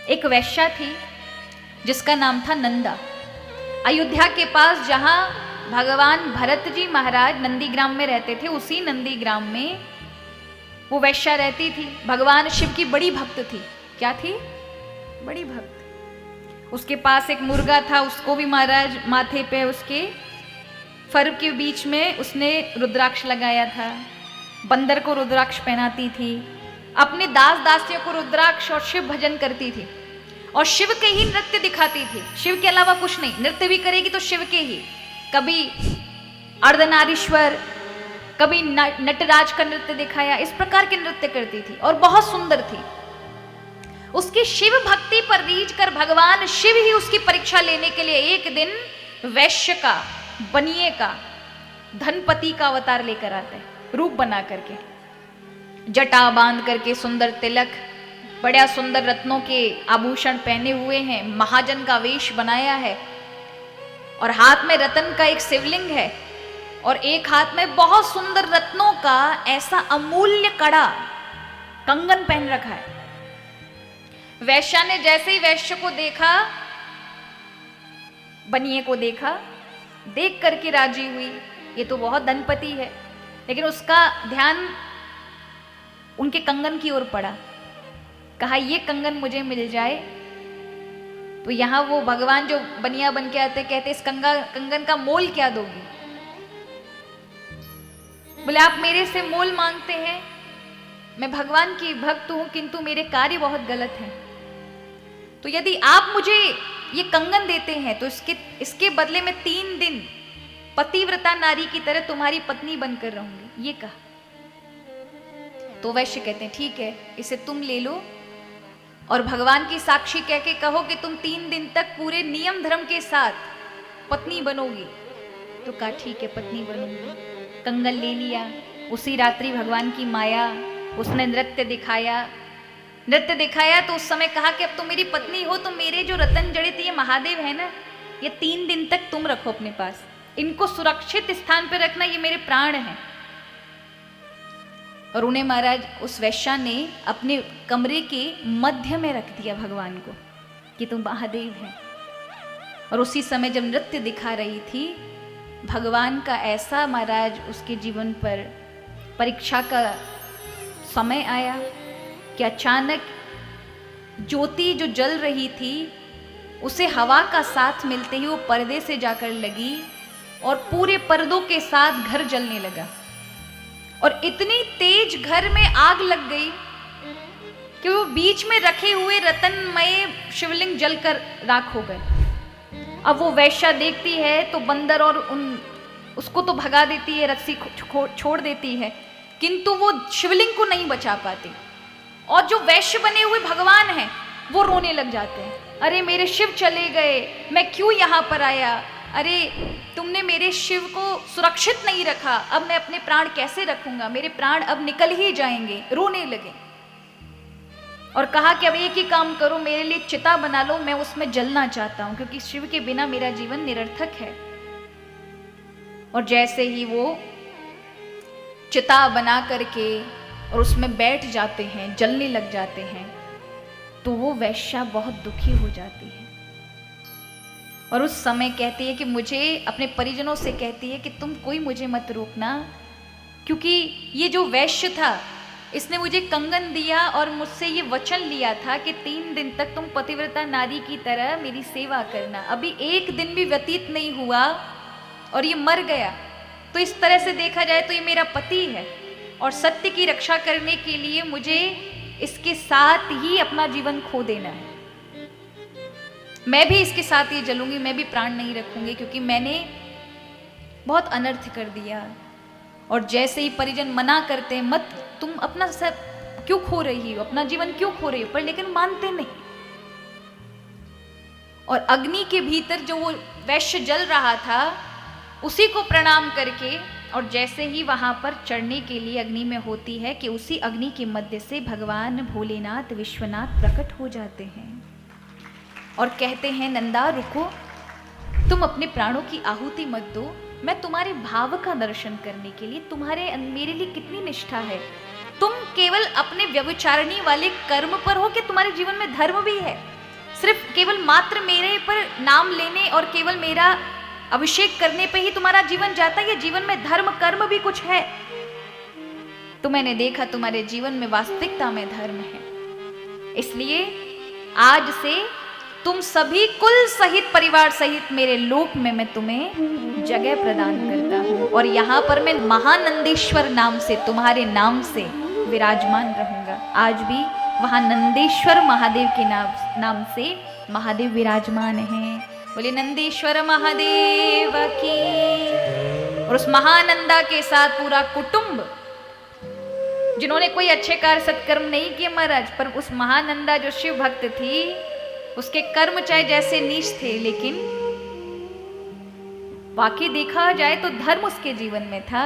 एक वैश्या थी जिसका नाम था नंदा। अयोध्या के पास जहां भगवान भरत जी महाराज नंदीग्राम में रहते थे, उसी नंदीग्राम में वो वैश्या रहती थी। भगवान शिव की बड़ी भक्त थी। क्या थी? बड़ी भक्त। उसके पास एक मुर्गा था, उसको भी महाराज माथे पे उसके फर के बीच में उसने रुद्राक्ष लगाया था। बंदर को रुद्राक्ष पहनाती थी, अपने दास दासियों को रुद्राक्ष और शिव भजन करती थी और शिव के ही नृत्य दिखाती थी। शिव के अलावा कुछ नहीं, नृत्य भी करेगी तो शिव के ही। कभी अर्धनारीश्वर, कभी नटराज का नृत्य दिखाया, इस प्रकार के नृत्य करती थी और बहुत सुंदर थी। उसकी शिव भक्ति पर रीझ कर भगवान शिव ही उसकी परीक्षा लेने के लिए एक दिन वैश्य का, बनिए का, धनपति का अवतार लेकर आते हैं, रूप बना करके, जटा बांध करके, सुंदर तिलक, बड़ा सुंदर रत्नों के आभूषण पहने हुए हैं, महाजन का वेश बनाया है और हाथ में रतन का एक शिवलिंग है और एक हाथ में बहुत सुंदर रत्नों का ऐसा अमूल्य कड़ा, कंगन पहन रखा है। वैश्या ने जैसे ही वैश्य को देखा, बनिए को देखा, देख करके राजी हुई, ये तो बहुत धनपति है। लेकिन उसका ध्यान उनके कंगन की ओर पड़ा। कहा ये कंगन मुझे मिल जाए तो यहां वो भगवान जो बनिया बन के आते कहते इस कंगन का मोल क्या दोगी? बोले आप मेरे से मोल मांगते हैं, मैं भगवान की भक्त हूं किंतु मेरे कार्य बहुत गलत हैं, तो यदि आप मुझे ये कंगन देते हैं तो इसके बदले में 3 दिन पतिव्रता नारी की तरह तुम्हारी पत्नी बनकर रहूंगी, ये कहा। तो वैश्य कहते हैं ठीक है, इसे तुम ले लो और भगवान की साक्षी कह के कहो कि तुम 3 दिन तक पूरे नियम धर्म के साथ पत्नी बनोगी। तो कहा ठीक है, पत्नी बनूंगी। कंगन ले लिया। उसी रात्रि भगवान की माया, उसने नृत्य दिखाया तो उस समय कहा कि अब तो मेरी पत्नी हो तो मेरे जो रतन जड़ित ये महादेव है ना, ये 3 दिन तक तुम रखो अपने पास, इनको सुरक्षित स्थान पर रखना, ये मेरे प्राण हैं। और उन्हें महाराज उस वैश्या ने अपने कमरे के मध्य में रख दिया भगवान को कि तुम महादेव हैं। और उसी समय जब नृत्य दिखा रही थी, भगवान का ऐसा महाराज उसके जीवन पर परीक्षा का समय आया कि अचानक ज्योति जो जल रही थी उसे हवा का साथ मिलते ही वो पर्दे से जाकर लगी और पूरे पर्दों के साथ घर जलने लगा और इतनी तेज घर में आग लग गई कि वो बीच में रखे हुए रतनमय शिवलिंग जलकर राख हो गए। अब वो वैश्या देखती है तो बंदर और उसको तो भगा देती है, रस्सी छोड़ देती है, किंतु वो शिवलिंग को नहीं बचा पाती। और जो वैश्य बने हुए भगवान हैं वो रोने लग जाते हैं, अरे मेरे शिव चले गए, मैं क्यों यहाँ पर आया, अरे तुमने मेरे शिव को सुरक्षित नहीं रखा, अब मैं अपने प्राण कैसे रखूंगा, मेरे प्राण अब निकल ही जाएंगे। रोने लगे और कहा कि अब एक ही काम करो, मेरे लिए चिता बना लो, मैं उसमें जलना चाहता हूं क्योंकि शिव के बिना मेरा जीवन निरर्थक है। और जैसे ही वो चिता बना करके और उसमें बैठ जाते हैं, जलने लग जाते हैं, तो वो वैश्या बहुत दुखी हो जाती है और उस समय कहती है कि मुझे, अपने परिजनों से कहती है कि तुम कोई मुझे मत रोकना, क्योंकि ये जो वैश्य था इसने मुझे कंगन दिया और मुझसे ये वचन लिया था कि 3 दिन तक तुम पतिव्रता नारी की तरह मेरी सेवा करना। अभी 1 दिन भी व्यतीत नहीं हुआ और ये मर गया, तो इस तरह से देखा जाए तो ये मेरा पति है और सत्य की रक्षा करने के लिए मुझे इसके साथ ही अपना जीवन खो देना है। मैं भी इसके साथ ये जलूंगी, मैं भी प्राण नहीं रखूंगी क्योंकि मैंने बहुत अनर्थ कर दिया। और जैसे ही परिजन मना करते हैं, मत, तुम अपना सब क्यों खो रही हो, अपना जीवन क्यों खो रही हो, पर लेकिन मानते नहीं। और अग्नि के भीतर जो वो वैश्य जल रहा था उसी को प्रणाम करके, और जैसे ही वहां पर चढ़ने के लिए अग्नि में होती है कि उसी अग्नि के मध्य से भगवान भोलेनाथ विश्वनाथ प्रकट हो जाते हैं और कहते हैं नंदा रुको, तुम अपने प्राणों की आहुति मत दो, मैं तुम्हारे भाव का दर्शन करने के लिए, तुम्हारे मेरे लिए कितनी निष्ठा है, तुम केवल अपने व्यभिचारिणी वाले कर्म पर हो कि तुम्हारे जीवन में धर्म भी है? सिर्फ केवल मात्र मेरे पर नाम लेने और केवल मेरा अभिषेक करने पे ही तुम्हारा जीवन जाता है? ये जीवन में धर्म कर्म भी कुछ है? तो मैंने देखा तुम्हारे जीवन में वास्तविकता में धर्म है। इसलिए आज से तुम सभी कुल सहित परिवार सहित मेरे लोक में मैं तुम्हें जगह प्रदान करता हूं और यहां पर मैं महानंदेश्वर नाम से, तुम्हारे नाम से विराजमान रहूंगा। आज भी वहां नंदेश्वर महादेव के नाम से महादेव विराजमान हैं। बोले नंदेश्वर महादेव की। और उस महानंदा के साथ पूरा कुटुंब, जिन्होंने कोई अच्छे कार्य सत्कर्म नहीं किए महाराज, पर उस महानंदा जो शिव भक्त थी, उसके कर्म चाहे जैसे नीच थे, लेकिन वाकई देखा जाए तो धर्म उसके जीवन में था।